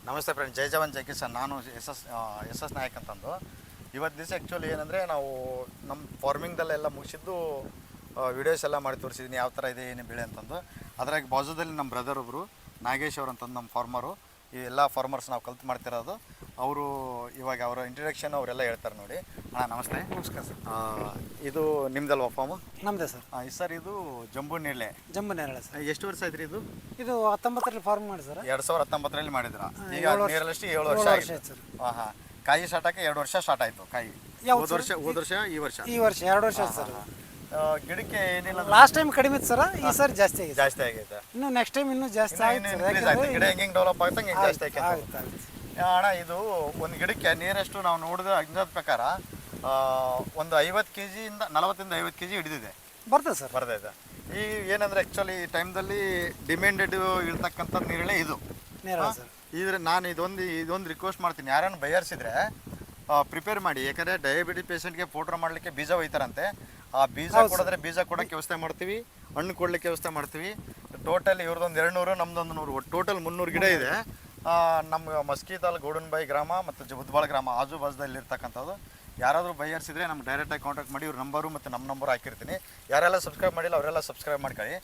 ನಮಸ್ತೆ ಫ್ರೆಂಡ್, ಜೈ ಜವಾನ್ ಜೈ ಕಿಸಾನ್. ನಾನು S S Nayak ಅಂತಂದು. ಇವತ್ತು ದಿವಸ ಆ್ಯಕ್ಚುಲಿ ಏನಂದರೆ ನಾವು ನಮ್ಮ ಫಾರ್ಮಿಂಗ್ದಲ್ಲೆಲ್ಲ ಮುಗಿಸಿದ್ದು ವೀಡಿಯೋಸ್ ಎಲ್ಲ ಮಾಡಿ ತೋರಿಸಿದ್ದೀನಿ, ಯಾವ ಥರ ಇದೆ ಏನು ಬೆಳೆ ಅಂತಂದು. ಅದ್ರಾಗ ಬಾಜುದಲ್ಲಿ ನಮ್ಮ ಬ್ರದರ್ ಒಬ್ಬರು ನಾಗೇಶ್ ಅವರು ಅಂತಂದು ನಮ್ಮ ಫಾರ್ಮರು. ಈ ಎಲ್ಲ ಫಾರ್ಮರ್ಸ್ ನಾವು ಕಲ್ತು ಮಾಡ್ತಿರೋದು. ಅವರು ಇವಾಗ ಅವರ ಇಂಟ್ರಡಕ್ಷನ್ ಅವರೆಲ್ಲ ಹೇಳ್ತಾರೆ ನೋಡಿ. ಅಣ್ಣ ನಮಸ್ತೆ. ನಮಸ್ಕಾರ ಸರ್. ಇದು ನಿಮ್ದಲ್ವಾ ಫಾರ್ಮು? ನಮ್ಮದೇ ಸರ್. ಸರ್ ಇದು ಜಂಬೂ ನೇರಳೆ. ಜಂಬೂ ನೇರಳೆ ಸರ್. ಎಷ್ಟು ವರ್ಷ ಆಯ್ತು ಇದು? ಇದು 19ರಲ್ಲಿ ಫಾರ್ಮ್ ಮಾಡಿ ಸರ್. 2019ರಲ್ಲಿ ಮಾಡಿದ್ರ. ಈಗ ನೇರಳಷ್ಟು 7 ವರ್ಷ ಆಯ್ತು ಸರ್. ಹಾಂ. ಕಾಯಿ ಸ್ಟಾರ್ಟ್ ಆಗಿ 2 ವರ್ಷ ಸ್ಟಾರ್ಟ್ ಆಯಿತು ಕಾಯಿ. ಹೋದ ವರ್ಷ ಈ ವರ್ಷ 2 ವರ್ಷ ಆಯ್ತು ಸರ್. ಗಿಡಕ್ಕೆ ಏನಿಲ್ಲ, ಲಾಸ್ಟ್ ಟೈಮ್ ಕಡಿಮೆ ಇತ್ತು ಸರ್, ಈ ಸರಿ ಜಾಸ್ತಿ ಆಗೈತೆ. ಇನ್ನು ನೆಕ್ಸ್ಟ್ ಟೈಮ್ ಇನ್ನೂ ಜಾಸ್ತಿ ಆಗುತ್ತೆ. ಗಿಡ ಹೆಂಗೆ ಡೆವಲಪ್ ಆಗುತ್ತೆ ಹೆಂಗೆ ಜಾಸ್ತಿ ಆಗುತ್ತೆ. ಅಣ್ಣ ಇದು ಒಂದು ಗಿಡಕ್ಕೆ ನೀರಷ್ಟು ನಾವು ನೋಡಿದ ಅಂದಾಜ್ ಪ್ರಕಾರ ಒಂದು 50 kg ಇಂದ 40 50 kg ಹಿಡಿದಿದೆ. ಬರ್ತದೆ ಸರ್. ಬರ್ತೈತೆ. ಈ ಏನಂದ್ರೆ ಆ್ಯಕ್ಚುಲಿ ಈ ಟೈಮ್ದಲ್ಲಿ ಡಿಮ್ಯಾಂಡೆಡ್ ಇರ್ತಕ್ಕಂಥ ನೀರಳೆ ಇದು. ಇದ್ರೆ ನಾನು ಇದೊಂದು ರಿಕ್ವೆಸ್ಟ್ ಮಾಡ್ತೀನಿ, ಯಾರನ್ನು ಬಯರ್ಸಿದ್ರೆ ಪ್ರಿಪೇರ್ ಮಾಡಿ. ಯಾಕಂದರೆ ಡಯಾಬಿಟಿಸ್ ಪೇಷಂಟ್ಗೆ ಪೌಡ್ರ್ ಮಾಡಲಿಕ್ಕೆ ಬೀಜ ಒಯ್ತಾರಂತೆ. ಆ ಬೀಜ ಕೊಡಿದ್ರೆ ಬೀಜ ಕೊಡೋಕ್ಕೆ ವ್ಯವಸ್ಥೆ ಮಾಡ್ತೀವಿ, ಹಣ್ಣು ಕೊಡಲಿಕ್ಕೆ ವ್ಯವಸ್ಥೆ ಮಾಡ್ತೀವಿ. ಟೋಟಲ್ ಇವ್ರದ್ದೊಂದು 200, ನಮ್ದೊಂದು 100, ಟೋಟಲ್ 300 ಗಿಡ ಇದೆ. ನಮ್ಮ ಮಸ್ಕಿ ತಾಲೂಕು ಗೌಡನಬಾಯಿ ಗ್ರಾಮ ಮತ್ತು ಉದ್ಬಾಳ ಗ್ರಾಮ ಆಜು ಬಾಜುದಲ್ಲಿ ಇರ್ತಕ್ಕಂಥದ್ದು. ಯಾರಾದರೂ ಬೈಯರ್ಸಿದ್ರೆ ನಮ್ಗೆ ಡೈರೆಕ್ಟಾಗಿ ಕಾಂಟ್ಯಾಕ್ಟ್ ಮಾಡಿ. ಇವ್ರ ನಂಬರು ಮತ್ತು ನಮ್ಮ ನಂಬರ್ ಹಾಕಿರ್ತೀನಿ. ಯಾರೆಲ್ಲ ಸಬ್ಸ್ಕ್ರೈಬ್ ಮಾಡಿಲ್ಲ ಅವರೆಲ್ಲ ಸಬ್ಸ್ಕ್ರೈಬ್ ಮಾಡ್ಕೊಳ್ಳಿ.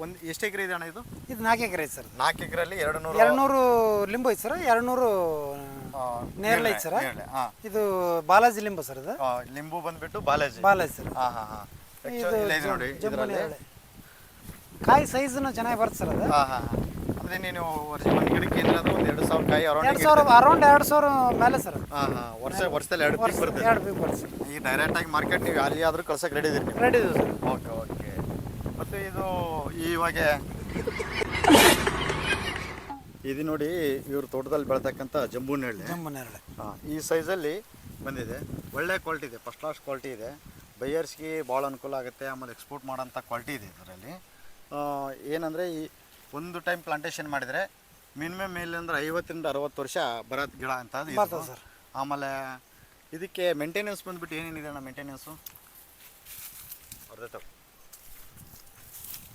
ಒಂದು ಎಷ್ಟು ಎಕರೆ ಇದೆ ಅಣ್ಣ ಇದು? ಇದು 4 ಎಕರೆ ಐತೆ ಸರ್. 4 ಎಕರೆಯಲ್ಲಿ 200 ಲಿಂಬು ಐತೆ ಸರ್, 200 ನೇರಳೆ ಐತೆ ಸರ್. ಇದು ಬಾಲಾಜಿ ಲಿಂಬು ಸರ್. ಇದು ಲಿಂಬು ಬಂದ್ಬಿಟ್ಟು ಬಾಲಾಜಿ ಸರ್. ನೋಡಿ ಇದರಲ್ಲಿ ಕಾಯಿ ಸೈಜ್ನು ಚೆನ್ನಾಗಿ ಬರುತ್ತೆ ಸರ್. ಅದು ಅಂದರೆ ನೀನು ಒಂದು ಗಿಡಕ್ಕೆ ಏನಾದರೂ ಒಂದು 2000 ಕಾಯಿ ಅರೌಂಡ್ 2000 ಮೇಲೆ ಸರ್. ವರ್ಷದಲ್ಲಿ 2 ಪೀಕ್ ಬರುತ್ತೆ. 2 ಪೀಕ್ ಬರುತ್ತೆ ಸರ್. ಈಗ ಡೈರೆಕ್ಟಾಗಿ ಮಾರ್ಕೆಟ್ ನೀವು ಅಲ್ಲಿ ಆದರೂ ಕಳ್ಸಕ್ಕೆ ರೆಡಿ ಇದೀರಿ? ರೆಡಿ ಇದೆ ಸರ್. ಓಕೆ. ಮತ್ತು ಇದು ಇವಾಗ ಇದು ನೋಡಿ, ಇವ್ರ ತೋಟದಲ್ಲಿ ಬೆಳತಕ್ಕಂಥ ಜಂಬೂ ನೇರಳೆ. ಈ ಸೈಜಲ್ಲಿ ಬಂದಿದೆ. ಒಳ್ಳೆ ಕ್ವಾಲಿಟಿ ಇದೆ, ಫಸ್ಟ್ ಕ್ಲಾಸ್ ಕ್ವಾಲಿಟಿ ಇದೆ. ಬೈಯರ್ಸ್ಗೆ ಭಾಳ ಅನುಕೂಲ ಆಗುತ್ತೆ. ಆಮೇಲೆ ಎಕ್ಸ್ಪೋರ್ಟ್ ಮಾಡೋಂಥ ಕ್ವಾಲಿಟಿ ಇದೆ ಇದರಲ್ಲಿ. ಏನಂದರೆ ಈ ಒಂದು ಟೈಮ್ ಪ್ಲಾಂಟೇಶನ್ ಮಾಡಿದರೆ ಮಿನಿಮಮ್ ಮೇಲಂದ್ರೆ 50 ರಿಂದ 60 ವರ್ಷ ಬರೋದು ಗಿಡ ಅಂತ ಇದು ಸರ್. ಆಮೇಲೆ ಇದಕ್ಕೆ ಮೇಂಟೆನೆನ್ಸ್ ಬಂದುಬಿಟ್ಟು ಏನೇನಿದೆ ಅಣ್ಣ ಮೇಂಟೆನೆನ್ಸು?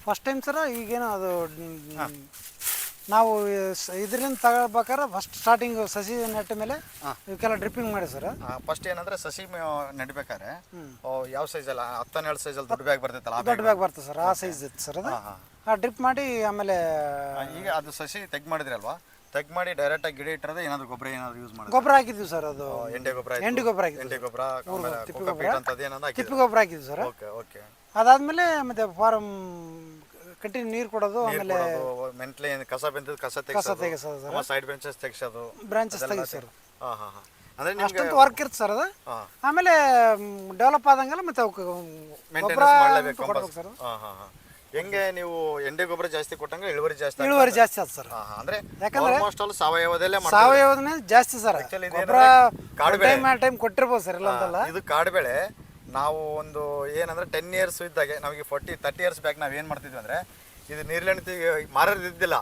First time sir. ಈಗೇನೋ ಅದು ನಾವು ಇದರಿಂದ ತಗೋಬೇಕಾದ್ರೆ ಫಸ್ಟ್ ಸ್ಟಾರ್ಟಿಂಗ್ ಸಸಿ ನೆಟ್ಟ ಮೇಲೆ ಇವಕ್ಕೆಲ್ಲ ಡ್ರಿಪ್ಪಿಂಗ್ ಮಾಡಿ ಸರ್. ಫಸ್ಟ್ ಏನಂದ್ರೆ ಸಸಿ ನೆಡ್ಬೇಕಾದ್ರೆ ಯಾವ ಸೈಜಲ್ಲ 10-12 ಸೈಜಲ್ಲಿ ದೊಡ್ಡ ಬ್ಯಾಗ್ ಬರ್ತೈತಲ್ಲ, ದೊಡ್ಡ ಬ್ಯಾಗ್ ಬರ್ತದೆ ಸರ್. ಆ ಸೈಜ್ ಇತ್ತು ಸರ್. ಅದು ಆ ಡ್ರಿಪ್ ಮಾಡಿ ಆಮೇಲೆ ಈಗ ಅದು ಸಸಿ ತೆಗ್ ಮಾಡಿದ್ರಿ ಅಲ್ವಾ, ತೆಗ್ ಮಾಡಿ ಡೈರೆಕ್ಟಾಗಿ ಗಿಡ ಇಟ್ಟರೆ ಏನಾದ್ರು ಗೊಬ್ಬರ ಏನಾದ್ರು ಯೂಸ್ ಮಾಡಿ? ಗೊಬ್ಬರ ಹಾಕಿದ್ವಿ ಸರ್. ಅದು ಎಂಡೆ ಗೊಬ್ಬರ ಹಾಕಿದ್ವಿ. ತಿಪ್ಪಿ ಗೊಬ್ಬರ ಹಾಕಿದ್ವಿ ಸರ್. ಓಕೆ. ಅದಾದ್ಮೇಲೆ ಮತ್ತೆ ಫಾರಂ ಕಂಟಿನ್ಯೂ ನೀರು ಕೊಡೋದು, ಆಮೇಲೆ ಮೆಂಟ್ಲೆ ಕಸ ಬೆಂದದ್ದು ಕಸ ತೆಗೆಸೋದು, ಸೈಡ್ ಬೆಂಚಸ್ ತೆಗೆಸೋದು, ಬ್ರಾಂಚಸ್ ತೆಗೆದು ಸರ್. ಅಂದ್ರೆ ಅಷ್ಟೊಂದು ವರ್ಕ್ ಇರುತ್ತೆ ಸರ್ ಅದು. ಆಮೇಲೆ ಡೆವಲಪ್ ಆದಂಗೆಲ್ಲ ಮತ್ತೆ ಮೇಂಟೆನೆನ್ಸ್ ಮಾಡಲೇಬೇಕು ಸರ್. ಹೆಂಗೆ ನೀವು ಎಂಡೆ ಗೊಬ್ಬರ ಜಾಸ್ತಿ ಕೊಟ್ಟಂಗೆ ಇಳುವರಿ ಜಾಸ್ತಿ ಆಗುತ್ತೆ ಸರ್. ಅಂದ್ರೆ ಯಾಕಂದ್ರೆ ಸಾವಯವದನ್ನೇ ಜಾಸ್ತಿ ಸರ್. ಗೊಬ್ಬರ ಟೈಮ್ ಕೊಟ್ಟಿರ್ಬೋದು ಸರ್, ಇಲ್ಲ ಅಂತಲ್ಲ. ಇದು ಕಾಡು ಬೆಳೆ. ನಾವು ಒಂದು ಏನಂದ್ರೆ 10 years ಇದ್ದಾಗೆ ನಮಗೆ 30 years ಬ್ಯಾಕ್ ನಾವ್ ಏನ್ ಮಾಡ್ತಿದ್ವಿ ಅಂದ್ರೆ ಇದು ನೀರ್ಲೆಣ್ತಿ ಮಾರಿದ್ದಿಲ್ಲ,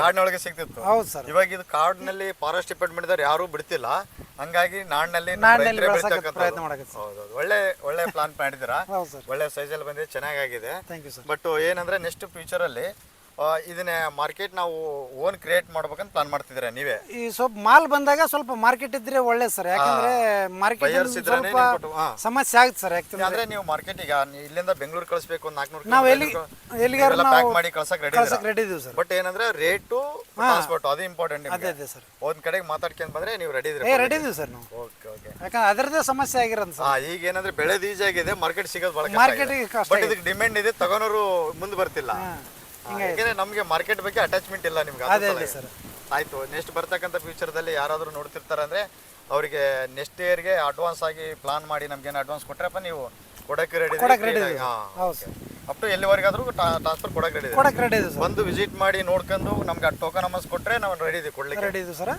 ಕಾಡಿನೊಳಗೆ ಸಿಗ್ತಿತ್ತು. ಇವಾಗ ಇದು ಕಾಡಿನಲ್ಲಿ ಫಾರೆಸ್ಟ್ ಡಿಪಾರ್ಟ್ಮೆಂಟ್ ದವ್ರು ಯಾರು ಬಿಡ್ತಿಲ್ಲ. ಹಂಗಾಗಿ ನಾಡಿನಲ್ಲಿ ಒಳ್ಳೆ ಪ್ಲಾನ್ ಮಾಡಿದಿರಾ. ಒಳ್ಳೆ ಸೈಜಲ್ಲಿ ಬಂದಿದೆ, ಚೆನ್ನಾಗಿದೆ. ಬಟ್ ಏನಂದ್ರೆ ನೆಕ್ಸ್ಟ್ ಫ್ಯೂಚರ್ ಅಲ್ಲಿ ಇದನ್ನ ಮಾರ್ಕೆಟ್ ನಾವು ಓನ್ ಕ್ರಿಯೇಟ್ ಮಾಡ್ಬೇಕಂತ ಪ್ಲಾನ್ ಮಾಡ್ತಿದ್ರೆ ನೀವೇ. ಈ ಸ್ವಲ್ಪ ಮಾಲ್ ಬಂದಾಗ ಸ್ವಲ್ಪ ಮಾರ್ಕೆಟ್ ಇದ್ರೆ ಒಳ್ಳೆ ಸರ್. ಯಾಕಂದ್ರೆ ಮಾರ್ಕೆಟ್ ಸಮಸ್ಯೆ ಆಗುತ್ತೆ ಸರ್. ಯಾಕಂದ್ರೆ ನೀವು ಮಾರ್ಕೆಟ್ ಈಗ ಇಲ್ಲಿಂದ ಬೆಂಗಳೂರು ಕಳಿಸ್ಬೇಕು, 400 ನಾವು ಪ್ಯಾಕ್ ಮಾಡಿ ಕಳ್ಸಕ್ ರೆಡಿ ಇದೀವಿ ಸರ್. ಬಟ್ ಏನಂದ್ರೆ ರೇಟು ಟ್ರಾನ್ಸ್ಪೋರ್ಟ್ ಅದು ಇಂಪಾರ್ಟೆಂಟ್. ಅದೇ ಸರ್. ಒಂದ್ ಕಡೆಗೆ ಮಾತಾಡ್ಕೊಂಡ್ ಬಂದ್ರೆ ನೀವು ರೆಡಿ ಇದೀವಿ ಸರ್ ನಾವು. ಯಾಕಂದ್ರೆ ಅದರದೇ ಸಮಸ್ಯೆ ಆಗಿರೋದು ಸರ್. ಈಗ ಏನಂದ್ರೆ ಬೆಳೆ ಈಜಿ ಆಗಿದೆ, ಮಾರ್ಕೆಟ್ ಸಿಗೋದು ಬಹಳ ಕಷ್ಟ. ಬಟ್ ಇದಕ್ಕೆ ಡಿಮ್ಯಾಂಡ್ ಇದೆ, ತಗೋನೋರು ಮುಂದೆ ಬರ್ತಿಲ್ಲ. ನಮ್ಗೆ ಮಾರ್ಕೆಟ್ ಬಗ್ಗೆ ಅಟ್ಯಾಚ್ಮೆಂಟ್ ಇಲ್ಲ ನಿಮ್ಗೆ. ಆಯ್ತು. ನೆಕ್ಸ್ಟ್ ಬರ್ತಕ್ಕಂಥ ಫ್ಯೂಚರ್ದಲ್ಲಿ ಯಾರಾದರೂ ನೋಡ್ತಿರ್ತಾರೆ ಅಂದ್ರೆ ಅವರಿಗೆ ನೆಕ್ಸ್ಟ್ ಇಯರ್ಗೆ ಅಡ್ವಾನ್ಸ್ ಆಗಿ ಪ್ಲಾನ್ ಮಾಡಿ ನಮ್ಗೇನು ಅಡ್ವಾನ್ಸ್ ಕೊಟ್ರಪ್ಪ ನೀವು ಕೊಡಕ್ಕೆ ರೆಡಿ. ಅಪ್ ಟು ಎಲ್ಲಿವರೆಗಾದ್ರೂ ಟ್ರಾನ್ಸ್ಫರ್ ಕೊಡಕ್ಕೆ ರೆಡಿ ಇದೆ. ಬಂದು ವಿಸಿಟ್ ಮಾಡಿ ನೋಡ್ಕೊಂಡು ನಮ್ಗೆ ಟೋಕನ್ ಅಮೌಂಟ್ ಕೊಟ್ರೆ ನಾವು ರೆಡಿ ಇದೆ ಕೊಡ್ಲಿಕ್ಕೆ. ರೆಡಿ ಇದೆ ಸರ್.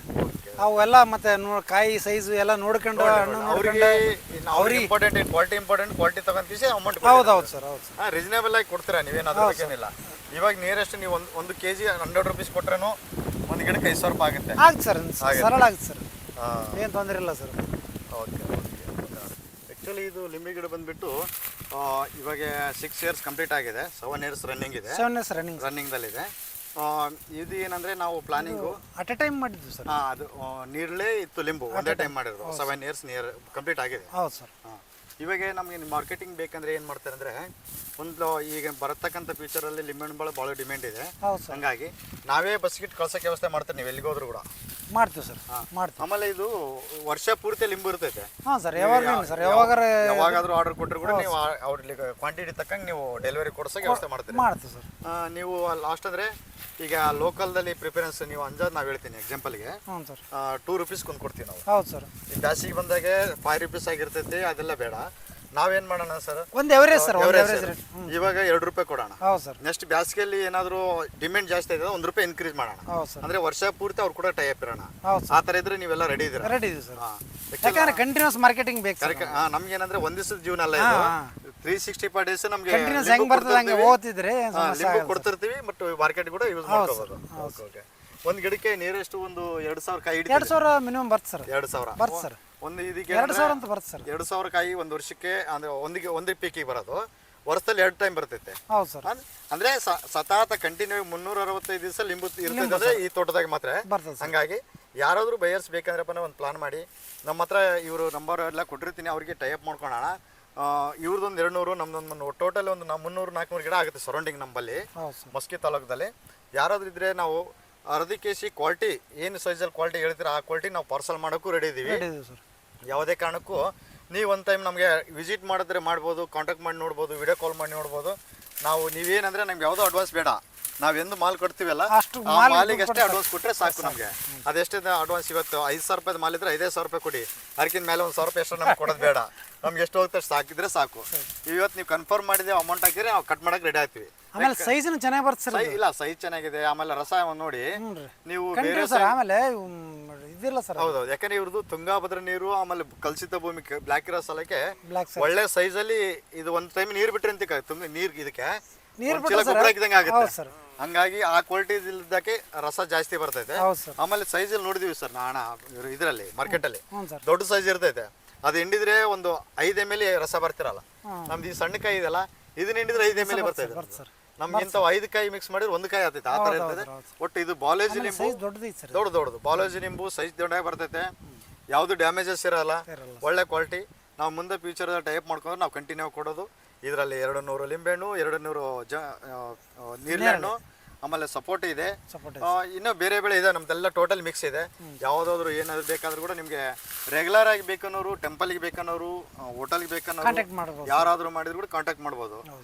ಅವೆಲ್ಲ ಮತ್ತೆ ಕಾಯಿ ಸೈಜ್ ಎಲ್ಲ ನೋಡ್ಕೊಂಡು ಅವ್ರಿಗೆ ಇಂಪಾರ್ಟೆಂಟ್ ಕ್ವಾಲಿಟಿ ತಗೊಂತೀವಿ ಅಮೌಂಟ್. ಹೌದು ಸರ್. ರೀಸನೇಬಲ್ ಆಗಿ ಕೊಡ್ತೀರಾ ನೀವೇನಾದ್ರೂ ಏನಿಲ್ಲ. ಇವಾಗ ನಿಯರೆಸ್ಟ್ ನೀವು ಒಂದು kg 100 rupees ಕೊಟ್ರೇನು ಒಂದು ಗಿಡಕ್ಕೆ 5000 ರೂಪಾಯಿ ಆಗುತ್ತೆ. ಸರ್. ಸರಳ ಆಗುತ್ತೆ ಸರ್, ಏನು ತೊಂದರೆ ಇಲ್ಲ ಸರ್. ಓಕೆ. ಆ್ಯಕ್ಚುಲಿ ಇದು ಲಿಂಬೆ ಗಿಡ ಬಂದುಬಿಟ್ಟು ಇವಾಗ 6 years ಕಂಪ್ಲೀಟ್ ಆಗಿದೆ. 7 years ರನ್ನಿಂಗ್ ಇದೆ. 7 years ರನ್ನಿಂಗ್ದಲ್ಲಿದೆ. ಇದು ಏನಂದ್ರೆ ನಾವು ಪ್ಲಾನಿಂಗು ಅಟ್ ಎ ಟೈಮ್ ಮಾಡಿದ್ವಿ ಸರ್. ಅದು ನೀರಲ್ಲೇ ಇತ್ತು ಲಿಂಬು ಒಂದೇ ಟೈಮ್ ಮಾಡಿದ್ರು 7 ಇಯರ್ಸ್ ನಿಯರ್ ಕಂಪ್ಲೀಟ್ ಆಗಿದೆ. ಹೌದು ಸರ್. ಇವಾಗ ನಮಗೆ ಮಾರ್ಕೆಟಿಂಗ್ ಬೇಕಂದ್ರೆ ಏನು ಮಾಡ್ತಾರೆ ಅಂದರೆ ಒಂದು ಈಗ ಬರತಕ್ಕಂಥ ಫ್ಯೂಚರಲ್ಲಿ ಲಿಂಬೆಹಣ್ಣು ಭಾಳ ಡಿಮ್ಯಾಂಡ್ ಇದೆ. ಹೌದು ಸರ್. ಹಂಗಾಗಿ ನಾವೇ ಬಸ್ಗಿಟ್ ಕಳ್ಸೋಕೆ ವ್ಯವಸ್ಥೆ ಮಾಡ್ತಾರೆ, ನೀವು ಎಲ್ಲಿಗೆ ಹೋದ್ರು ಕೂಡ ಮಾಡ್ತೀವಿ ಸರ್. ಮಾಡ್ತೀವಿ. ಆಮೇಲೆ ಇದು ವರ್ಷ ಪೂರ್ತಿ ಲಿಂಬು ಇರ್ತೈತೆ. ಹಾಂ ಸರ್, ಯಾವಾಗ ಸರ್ ಯಾವಾಗಾದ್ರೂ ಆರ್ಡರ್ ಕೊಟ್ಟರು ಕೂಡ ನೀವು ಅವ್ರಿಗೆ ಕ್ವಾಂಟಿಟಿ ತಕ್ಕಂಗೆ ನೀವು ಡೆಲಿವರಿ ಕೊಡ್ಸೋಕೆ ವ್ಯವಸ್ಥೆ ಮಾಡ್ತೀರಿ. ಮಾಡ್ತೀವಿ ಸರ್. ನೀವು ಲಾಸ್ಟ್ ಅಂದರೆ ಈಗ ಲೋಕಲ್ದಲ್ಲಿ ಪ್ರಿಫರೆನ್ಸ್ ನೀವು ಅಂಜಾದ್ ನಾವು ಹೇಳ್ತೀನಿ ಎಕ್ಸಾಂಪಲ್ಗೆ ಹ್ಞೂ ಸರ್. 2 rupees ಕೊಂಡು ಕೊಡ್ತೀವಿ ನಾವು. ಹೌದು ಸರ್. ಈ ಬ್ಯಾಸಿಗೆ ಬಂದಾಗೆ 5 rupees ಆಗಿರ್ತೈತಿ, ಅದೆಲ್ಲ ಬೇಡ. ನಾವೇನ್ ಮಾಡೋಣ ಸರ್, ಒಂದು ಎವರೇಜ್ ಸರ್, ಇವಾಗ 2 ರೂಪಾಯಿ ಕೊಡೋಣ. ಹೌದು ಸರ್. ನೆಕ್ಸ್ಟ್ ಬ್ಯಾಸಿಗೆಯಲ್ಲಿ ಏನಾದರೂ ಡಿಮ್ಯಾಂಡ್ ಜಾಸ್ತಿ ಇದೆ 1 ರೂಪಾಯಿ ಇನ್ಕ್ರೀಸ್ ಮಾಡೋಣ. ಹೌದು ಸರ್. ಅಂದ್ರೆ ವರ್ಷ ಪೂರ್ತಿ ಅವ್ರು ಕೂಡ ಟೈ ಅಪ್ ಇರೋಣ. ಹೌದು ಆ ಥರ ಇದ್ರೆ ನೀವೆಲ್ಲ ರೆಡಿ ಇದ್ದೀರಾ? ರೆಡಿ ಇದೆ ಸರ್. ಯಾಕಂದ್ರೆ ಕಂಟಿನ್ಯೂಸ್ ಮಾರ್ಕೆಟಿಂಗ್ ಬೇಕು ಸರ್. ನಮ್ಗೆ ಏನಂದ್ರೆ ಒಂದ್ ದಿವಸದ ಜೀವನ ಅಲ್ಲ ಇದು, 365 days ನಮ್ಗೆ ಕಂಟಿನ್ಯೂಸ್ ಹೆಂಗ್ ಬರ್ತದೆ ಹಂಗೆ ಓದ್ತಿದ್ರೆ ಲಿಂಬು ಕೊಡ್ತಿರ್ತೀವಿ, ಬಟ್ ಮಾರ್ಕೆಟ್ ಕೂಡ ಯೂಸ್ ಮಾಡ್ಕೋಬಹುದು. ಒಂದ್ ಗಿಡಕ್ಕೆ ನಿಯರೆಸ್ಟ್ ಒಂದು 2000 ಕಾಯಿ ಹಿಡಿತೀವಿ. 2000 ಮಿನಿಮಮ್ ಬರ್ತದೆ ಸರ್. 2000 ಬರ್ತದೆ ಸರ್. ಒಂದು ಇದಕ್ಕೆ 2000 ಅಂತ ಬರ್ತದೆ ಸರ್. 2000 ಕಾಯಿ ಒಂದು ವರ್ಷಕ್ಕೆ, ಅಂದ್ರೆ ಒಂದೇ ಪೀಕಿಗೆ ಬರೋದು, ವರ್ಷದಲ್ಲಿ 2 ಟೈಮ್ ಬರ್ತೈತೆ. ಹೌದು ಸರ್. ಅಂದ್ರೆ ಸತತ ಕಂಟಿನ್ಯೂ 365 ದಿವಸ ಲಿಂಬು ಇರ್ತದೆ ಈ ತೋಟದಾಗ ಮಾತ್ರ. ಹಂಗಾಗಿ ಯಾರಾದ್ರೂ ಬಯರ್ಸ್ ಬೇಕಂದ್ರಪ್ಪ ಒಂದು ಪ್ಲಾನ್ ಮಾಡಿ ನಮ್ಮ ಹತ್ರ ಇವರು ನಂಬರ್ ಎಲ್ಲ ಕೊಟ್ಟಿರ್ತೀನಿ, ಅವ್ರಿಗೆ ಟೈಅಪ್ ಮಾಡ್ಕೊಳ್ಳೋಣ. ಇವ್ರದ್ದೊಂದು 200, ನಮ್ದೊಂದು ಟೋಟಲ್ ಒಂದು 300-400 ಗಿಡ ಆಗುತ್ತೆ ಸರೌಂಡಿಂಗ್ ನಮ್ಮಲ್ಲಿ ಮಸ್ಕಿ ತಾಲೂಕದಲ್ಲಿ. ಯಾರಾದ್ರೂ ಇದ್ರೆ ನಾವು ಅರ್ಧ ಕೆಜಿ ಕ್ವಾಲಿಟಿ ಏನು ಸೈಜಲ್ಲಿ ಕ್ವಾಲಿಟಿ ಹೇಳ್ತೀರಾ ಆ ಕ್ವಾಲಿಟಿ ನಾವು ಪಾರ್ಸಲ್ ಮಾಡೋಕ್ಕೂ ರೆಡಿ ಇದ್ದೀವಿ. ಯಾವುದೇ ಕಾರಣಕ್ಕೂ ನೀವು ಒಂದು ಟೈಮ್ ನಮಗೆ ವಿಸಿಟ್ ಮಾಡಿದ್ರೆ ಮಾಡ್ಬೋದು, ಕಾಂಟ್ಯಾಕ್ಟ್ ಮಾಡಿ ನೋಡ್ಬೋದು, ವಿಡಿಯೋ ಕಾಲ್ ಮಾಡಿ ನೋಡ್ಬೋದು. ನಾವು ನೀವೇನಂದ್ರೆ ನಮ್ಗೆ ಯಾವುದೋ ಅಡ್ವಾನ್ಸ್ ಬೇಡ, ನಾವೆಂದು ಮಾಲ್ ಕೊಡ್ತೀವಲ್ಲ ಆ ಮಾಲಿಗೆ ಅಷ್ಟೇ ಅಡ್ವಾನ್ಸ್ ಕೊಟ್ಟರೆ ಸಾಕು ನಮಗೆ. ಅದೆಷ್ಟೇ ಅಡ್ವಾನ್ಸ್, ಇವತ್ತು 5000 ರೂಪಾಯಿ ಮಾಲ್ ಇದ್ರೆ 5000 ರೂಪಾಯಿ ಕೊಡಿ, ಅದಕ್ಕಿಂತ ಮೇಲೆ 1,000 ರೂಪಾಯಿ ಎಷ್ಟು ನಮ್ಗೆ ಕೊಡೋದು ಬೇಡ. ನಮ್ಗೆ ಎಷ್ಟು ಹೋಗ್ತದೆ ಸಾಕಿದ್ರೆ ಸಾಕು. ಇವತ್ತು ನೀವು ಕನ್ಫರ್ಮ್ ಮಾಡಿದ್ರೆ ಅಮೌಂಟ್ ಹಾಕಿದ್ರೆ ನಾವು ಕಟ್ ಮಾಡಕ್ಕೆ ರೆಡಿ ಆಗ್ತೀವಿ. ಆಮೇಲೆ ಸೈಜ್ನು ಚೆನ್ನಾಗಿ ಬರುತ್ತೆ ಸರ್. ಇಲ್ಲ ಸೈಜ್ ಚೆನ್ನಾಗಿದೆ, ಆಮೇಲೆ ರಸ ನೋಡಿ ನೀವು ಬೇರೆ ಆಮೇಲೆ ಇದಿಲ್ಲ ಸರ್. ಹೌದು, ಯಾಕಂದ್ರೆ ಇವ್ರದ್ದು ತುಂಗಾಭದ್ರಾ ನೀರು ಆಮೇಲೆ ಕಲುಷಿತ ಭೂಮಿ ಬ್ಲಾಕ್ ಇರೋ ಸ್ಥಳಕ್ಕೆ ಒಳ್ಳೆ ಸೈಜ್ ಅಲ್ಲಿ ಇದು ಒಂದು ಟೈಮ್ ನೀರು ಬಿಟ್ರೆ ಅಂತ ನೀರ್ ಇದಕ್ಕೆ ಗೊಬ್ಬರ ಹಾಕಿದಂಗೆ ಆಗುತ್ತೆ. ಹಂಗಾಗಿ ಆ ಕ್ವಾಲಿಟಿ ಇಲ್ಲದಕ್ಕೆ ರಸ ಜಾಸ್ತಿ ಬರ್ತೈತೆ. ಆಮೇಲೆ ಸೈಜ್ ಅಲ್ಲಿ ನೋಡಿದೀವಿ ಸರ್ ನಾಣ ಇದರಲ್ಲಿ ಮಾರ್ಕೆಟ್ ಅಲ್ಲಿ ದೊಡ್ಡ ಸೈಜ್ ಇರ್ತೈತೆ, ಅದು ಹಿಂಡಿದ್ರೆ ಒಂದು 5 ml ರಸ ಬರ್ತಿರಲ್ಲ. ನಮ್ದು ಈ ಸಣ್ಣ ಕಾಯಿ ಇದೆಲ್ಲ ಇದನ್ನ ಹಿಂಡಿದ್ರೆ 5 ml ಬರ್ತೈತೆ. ನಮ್ಗೆ ಇಂಥವು 5 ಕಾಯಿ ಮಿಕ್ಸ್ ಮಾಡಿದ್ರೆ 1 ಕಾಯಿ ಆಗ್ತೈತೆ, ಆ ತರ ಇರ್ತದೆ. ಒಟ್ಟು ಇದು ಬಾಲಾಜಿ ನಿಂಬು ದೊಡ್ಡದು ಬಾಲಾಜಿ ನಿಂಬು ಸೈಜ್ ದೊಡ್ಡಾಗಿ ಬರ್ತೈತೆ, ಯಾವುದು ಡ್ಯಾಮೇಜಸ್ ಇರಲ್ಲ, ಒಳ್ಳೆ ಕ್ವಾಲಿಟಿ. ನಾವು ಮುಂದೆ ಫ್ಯೂಚರ್ ಟೈಪ್ ಮಾಡ್ಕೊಂಡ್ರೆ ನಾವು ಕಂಟಿನ್ಯೂ ಕೊಡೋದು. ಇದರಲ್ಲಿ 200 ಲಿಂಬೆಹಣ್ಣು, 200 ನೀರ್ಲೆಹಣ್ಣು, ಆಮೇಲೆ ಸಪೋಟ ಇದೆ, ಇನ್ನೂ ಬೇರೆ ಬೆಳೆ ಇದೆ. ನಮ್ದೆಲ್ಲ ಟೋಟಲ್ ಮಿಕ್ಸ್ ಇದೆ. ಯಾವುದಾದ್ರು ಏನಾದ್ರು ಬೇಕಾದ್ರೂ ಕೂಡ ನಿಮಗೆ ರೆಗ್ಯುಲರ್ ಆಗಿ ಬೇಕನ್ನೋರು, ಟೆಂಪಲ್ಗೆ ಬೇಕನ್ನೋರು, ಹೋಟೆಲ್ಗೆ ಬೇಕನ್ನೋರು ಯಾರಾದರೂ ಮಾಡಿದ್ರು ಕೂಡ ಕಾಂಟ್ಯಾಕ್ಟ್ ಮಾಡ್ಬೋದು.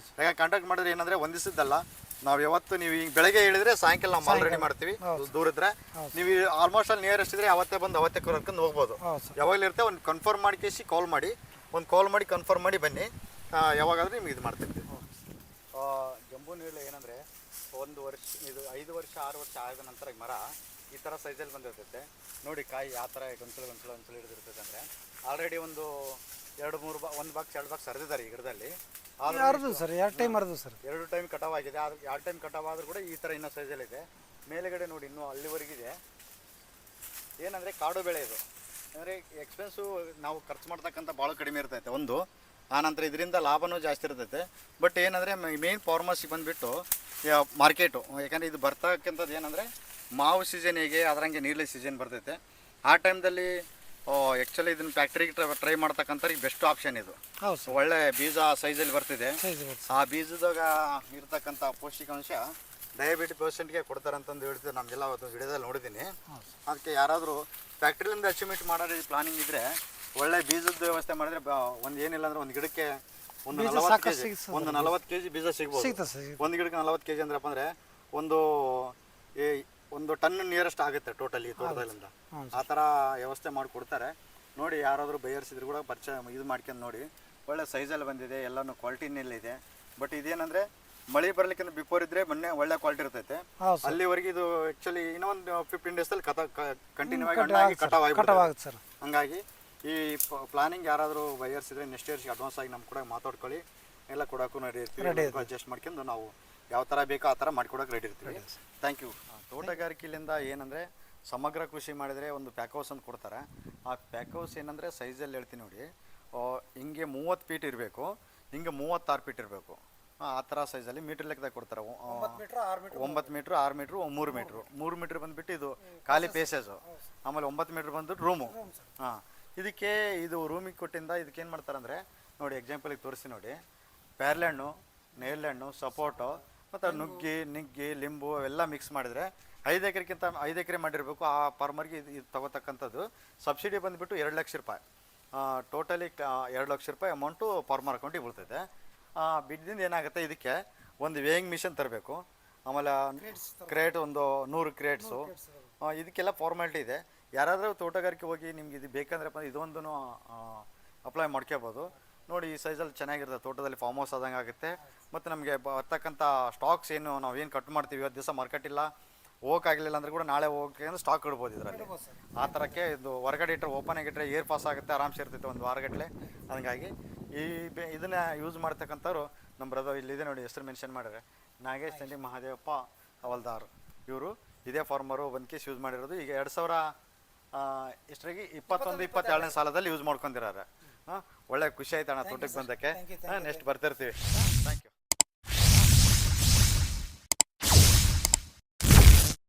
ಯಾಕೆ ಕಾಂಟ್ಯಾಕ್ಟ್ ಮಾಡಿದ್ರೆ ಏನಂದ್ರೆ ಒಂದು ದಿವಸದ್ದಲ್ಲ, ನಾವು ಯಾವತ್ತು ನೀವು ಈಗ ಬೆಳಗ್ಗೆ ಹೇಳಿದ್ರೆ ಸಾಯಂಕಾಲ ನಾವು ಮಾಲ್ ರೆಡಿ ಮಾಡ್ತೀವಿ. ದೂರ ಇದ್ರೆ ನೀವು ಆಲ್ಮೋಸ್ಟ್ ಅಲ್ಲಿ ನಿಯರೆಸ್ಟ್ ಇದ್ರೆ ಅವತ್ತೇ ಬಂದು ಅವತ್ತೇ ಕರ್ಕೊಂಡು ಹೋಗ್ಬೋದು. ಯಾವಾಗಲೂ ಇರುತ್ತೆ, ಒಂದು ಕನ್ಫರ್ಮ್ ಮಾಡಿ ಕಾಲ್ ಮಾಡಿ, ಕನ್ಫರ್ಮ್ ಮಾಡಿ ಬನ್ನಿ, ಯಾವಾಗಾದ್ರೂ ನಿಮ್ಗೆ ಇದು ಮಾಡ್ತಿರ್ತೀವಿ. ಜಂಬೂ ನೇರಳೆ ಏನಂದರೆ ಒಂದು ವರ್ಷ, ಇದು 5 ವರ್ಷ 6 ವರ್ಷ ಆದ ನಂತರ ಮರ ಈ ಥರ ಸೈಜಲ್ಲಿ ಬಂದಿರ್ತೈತೆ ನೋಡಿ. ಕಾಯಿ ಯಾವ ಥರ ಗೊಂಚಲು ಹಿಡಿದಿರ್ತೈತೆ ಅಂದರೆ ಆಲ್ರೆಡಿ ಒಂದು 1 ಬಾಕ್ಸ್ 2 ಬಾಕ್ಸ್ ಹರಿದಿದ್ದಾರೆ ಈ ಗಿಡದಲ್ಲಿ. ಸರ್ 2 ಟೈಮ್ ಹರಿದು ಸರ್, 2 ಟೈಮ್ ಕಟಾವ್ ಆಗಿದೆ. 2 ಟೈಮ್ ಕಟಾವ್ ಆದರೂ ಕೂಡ ಈ ಥರ ಇನ್ನೂ ಸೈಜಲ್ಲಿದೆ. ಮೇಲೆಗಡೆ ನೋಡಿ ಇನ್ನೂ ಅಲ್ಲಿವರೆಗಿದೆ. ಏನಂದರೆ ಕಾಡು ಬೆಳೆ ಇದು, ಅಂದರೆ ಎಕ್ಸ್ಪೆನ್ಸು ನಾವು ಖರ್ಚು ಮಾಡ್ತಕ್ಕಂಥ ಭಾಳ ಕಡಿಮೆ ಇರ್ತೈತೆ ಒಂದು. ಆನಂತರ ಇದರಿಂದ ಲಾಭನೂ ಜಾಸ್ತಿ ಇರ್ತೈತೆ. ಬಟ್ ಏನಂದರೆ ಮೇನ್ ಫಾರ್ಮರ್ಸಿಗೆ ಬಂದುಬಿಟ್ಟು ಮಾರ್ಕೆಟು, ಯಾಕಂದರೆ ಇದು ಬರ್ತಕ್ಕಂಥದ್ದು ಏನಂದರೆ ಮಾವು ಸೀಸನ್ ಹೇಗೆ ಅದರಂಗೆ ನೀರ್ಲೆ ಸೀಸನ್ ಬರ್ತೈತೆ. ಆ ಟೈಮ್ದಲ್ಲಿ ಆ್ಯಕ್ಚುಲಿ ಇದನ್ನು ಫ್ಯಾಕ್ಟ್ರಿಗೆ ಟ್ರೈ ಮಾಡ್ತಕ್ಕಂಥವ್ರಿಗೆ ಬೆಸ್ಟ್ ಆಪ್ಷನ್ ಇದು. ಒಳ್ಳೆ ಬೀಜ ಸೈಜಲ್ಲಿ ಬರ್ತಿದೆ. ಆ ಬೀಜದಾಗ ಇರ್ತಕ್ಕಂಥ ಪೌಷ್ಟಿಕಾಂಶ ಡಯಾಬಿಟಿಕ್ ಪೇಷಂಟ್ಗೆ ಕೊಡ್ತಾರಂತಂದು ಹೇಳ್ತೀವಿ. ನಮಗೆಲ್ಲ ಒಂದು ವಿಡಿಯೋದಲ್ಲಿ ನೋಡಿದ್ದೀನಿ. ಅದಕ್ಕೆ ಯಾರಾದರೂ ಫ್ಯಾಕ್ಟ್ರಿಲಿಂದ ಅಚೀವ್ಮೆಂಟ್ ಮಾಡೋ ಪ್ಲಾನಿಂಗ್ ಇದ್ದರೆ ಒಳ್ಳೆ ಬೀಜದ ವ್ಯವಸ್ಥೆ ಮಾಡಿದ್ರೆ ಒಂದು ಏನಿಲ್ಲ ಅಂದ್ರೆ ಒಂದು ಗಿಡಕ್ಕೆ ಒಂದು 40 kg ಬೀಜ ಸಿಗ್ಬೋದು. ಒಂದು ಗಿಡಕ್ಕೆ 40 kg ಅಂದ್ರಪ್ಪ ಅಂದರೆ ಒಂದು ಟನ್ ನಿಯರೆಸ್ಟ್ ಆಗುತ್ತೆ ಟೋಟಲಿ ತೋಟದಲ್ಲಿಂದ. ಆ ಥರ ವ್ಯವಸ್ಥೆ ಮಾಡಿಕೊಡ್ತಾರೆ ನೋಡಿ. ಯಾರಾದರೂ ಬಯರ್ಸಿದ್ರು ಕೂಡ ಪರಿಚಯ ಇದು ಮಾಡ್ಕೊಂಡು ನೋಡಿ. ಒಳ್ಳೆ ಸೈಜಲ್ಲಿ ಬಂದಿದೆ, ಎಲ್ಲನೂ ಕ್ವಾಲಿಟಿನಲ್ಲಿದೆ. ಬಟ್ ಇದೇನಂದರೆ ಮಳೆ ಬರಲಿಕ್ಕಿಂತ ಬಿಫೋರ್ ಇದ್ರೆ ಮೊನ್ನೆ ಒಳ್ಳೆ ಕ್ವಾಲಿಟಿ ಇರ್ತೈತೆ. ಅಲ್ಲಿವರೆಗೆ ಇದು ಆ್ಯಕ್ಚುಲಿ ಇನ್ನೊಂದು 15 ಡೇಸಲ್ಲಿ ಕಂಟಿನ್ಯೂ ಆಗಿ ಕಟಾವ್ ಆಗುತ್ತೆ. ಹಂಗಾಗಿ ಈ ಪ್ಲಾನಿಂಗ್ ಯಾರಾದರೂ ಬಯರ್ಸ್ ಇದ್ರೆ ನೆಕ್ಸ್ಟ್ ಇಯರ್ಸ್ಗೆ ಅಡ್ವಾನ್ಸ್ ಆಗಿ ನಮ್ಮ ಕೂಡ ಮಾತಾಡ್ಕೊಳ್ಳಿ, ಎಲ್ಲ ಕೊಡೋಕ್ಕೂ ರೆಡಿ ಇರ್ತೀವಿ. ಅಡ್ಜಸ್ಟ್ ಮಾಡ್ಕೊಂಡು ನಾವು ಯಾವ ಥರ ಬೇಕೋ ಆ ಥರ ಮಾಡ್ಕೊಡೋಕೆ ರೆಡಿ ಇರ್ತೀವಿ. Thank you. ತೋಟಗಾರಿಕೆಯಿಂದ ಏನಂದರೆ ಸಮಗ್ರ ಕೃಷಿ ಮಾಡಿದರೆ ಒಂದು ಪ್ಯಾಕ್ ಹೌಸ್ ಅಂತ ಕೊಡ್ತಾರೆ. ಆ ಪ್ಯಾಕ್ ಹೌಸ್ ಏನಂದರೆ ಸೈಜಲ್ಲಿ ಹೇಳ್ತೀನಿ ನೋಡಿ, ಹಿಂಗೆ 30 ಫೀಟ್ ಇರಬೇಕು, ಹಿಂಗೆ 36 ಫೀಟ್ ಇರಬೇಕು. ಆ ಥರ ಸೈಜಲ್ಲಿ ಮೀಟ್ರ್ ಲೆಕ್ಕದಾಗ ಕೊಡ್ತಾರೆ 9 metre 6 metre 9 metre 6 metre 3 metre ಬಂದುಬಿಟ್ಟು ಇದು ಖಾಲಿ ಪೇಸೇಜು. ಆಮೇಲೆ 9 ಮೀಟ್ರ್ ಬಂದು ರೂಮು. ಹಾಂ, ಇದಕ್ಕೆ ಇದು ರೂಮಿಗೆ ಕೊಟ್ಟಿಂದ ಇದಕ್ಕೆ ಏನು ಮಾಡ್ತಾರೆ ಅಂದರೆ ನೋಡಿ, ಎಕ್ಸಾಂಪಲಿಗೆ ತೋರಿಸಿ ನೋಡಿ, ಪ್ಯಾರ್ಲೆಹಣ್ಣು, ನೇರಳೆಹಣ್ಣು, ಸಪೋಟೊ ಮತ್ತು ನಿಗ್ಗಿ ಲಿಂಬು ಅವೆಲ್ಲ ಮಿಕ್ಸ್ ಮಾಡಿದರೆ 5 ಎಕರೆ ಮಾಡಿರಬೇಕು. ಆ ಫಾರ್ಮರ್ಗೆ ಇದು ತಗೋತಕ್ಕಂಥದ್ದು ಸಬ್ಸಿಡಿ ಬಂದುಬಿಟ್ಟು 2 ಲಕ್ಷ ರೂಪಾಯಿ. ಟೋಟಲಿ 2 ಲಕ್ಷ ರೂಪಾಯಿ ಅಮೌಂಟು ಫಾರ್ಮರ್ ಅಕೌಂಟಿಗೆ ಬೀಳ್ತೈತೆ. ಬಿಡ್ದಿಂದ ಏನಾಗುತ್ತೆ, ಇದಕ್ಕೆ ಒಂದು ವೇಯಿಂಗ್ ಮಿಷನ್ ತರಬೇಕು. ಆಮೇಲೆ ಕ್ರೇಟ್ ಒಂದು 100 ಕ್ರೇಟ್ಸು. ಇದಕ್ಕೆಲ್ಲ ಫಾರ್ಮಾಲಿಟಿ ಇದೆ. ಯಾರಾದರೂ ತೋಟಗಾರಿಕೆ ಹೋಗಿ ನಿಮ್ಗೆ ಇದು ಬೇಕಂದ್ರೆ ಇದೊಂದು ಅಪ್ಲೈ ಮಾಡ್ಕೋಬೋದು. ನೋಡಿ, ಈ ಸೈಜಲ್ಲಿ ಚೆನ್ನಾಗಿರುತ್ತೆ, ತೋಟದಲ್ಲಿ ಫಾರ್ಮ್ ಹೌಸ್ ಆದಂಗೆ ಆಗುತ್ತೆ. ಮತ್ತು ನಮಗೆ ಬರ್ತಕ್ಕಂಥ ಸ್ಟಾಕ್ಸ್ ಏನು ನಾವು ಏನು ಕಟ್ ಮಾಡ್ತೀವಿ, ಇವತ್ತು ದಿವಸ ಮಾರ್ಕೆಟ್ ಇಲ್ಲ, ಹೋಗೋಕ್ಕಾಗಲಿಲ್ಲ ಅಂದ್ರೆ ಕೂಡ ನಾಳೆ ಹೋಗೋಕೆ ಅಂದ್ರೆ ಸ್ಟಾಕ್ ಇಡ್ಬೋದು ಇದರಲ್ಲಿ. ಆ ಥರಕ್ಕೆ ಇದು ಹೊರಗಡೆ ಇಟ್ಟರೆ, ಓಪನ್ ಆಗಿಟ್ಟರೆ ಏರ್ ಪಾಸ್ ಆಗುತ್ತೆ, ಆರಾಮ್ಸೆ ಇರ್ತೈತೆ ಒಂದು ವಾರಗಟ್ಟಲೆ. ಹಂಗಾಗಿ ಇದನ್ನು ಯೂಸ್ ಮಾಡ್ತಕ್ಕಂಥವ್ರು ನಮ್ಮ ಬ್ರದರ್ ಇಲ್ಲಿದೆ ನೋಡಿ, ಹೆಸರು ಮೆನ್ಷನ್ ಮಾಡಿದ್ರೆ ನಾಗೇಶ್ ಚಂಡಿ ಮಹಾದೇವಪ್ಪ ಹವಲ್ದಾರ್. ಇವರು ಇದೇ ಫಾರ್ಮರು ಒಂದು ಕೇಸ್ ಯೂಸ್ ಮಾಡಿರೋದು. ಈಗ 2000 ಎಷ್ಟರಾಗಿ 21-22ನೇ ಸಾಲದಲ್ಲಿ ಯೂಸ್ ಮಾಡ್ಕೊಂಡಿದ್ದಾರೆ. ಹಾಂ, ಒಳ್ಳೆ ಖುಷಿ ಆಯ್ತು ಅಣ್ಣ ತೋಟಕ್ಕೆ ಬಂದಕ್ಕೆ. ನೆಕ್ಸ್ಟ್ ಬರ್ತಿರ್ತೀವಿ. Thank you.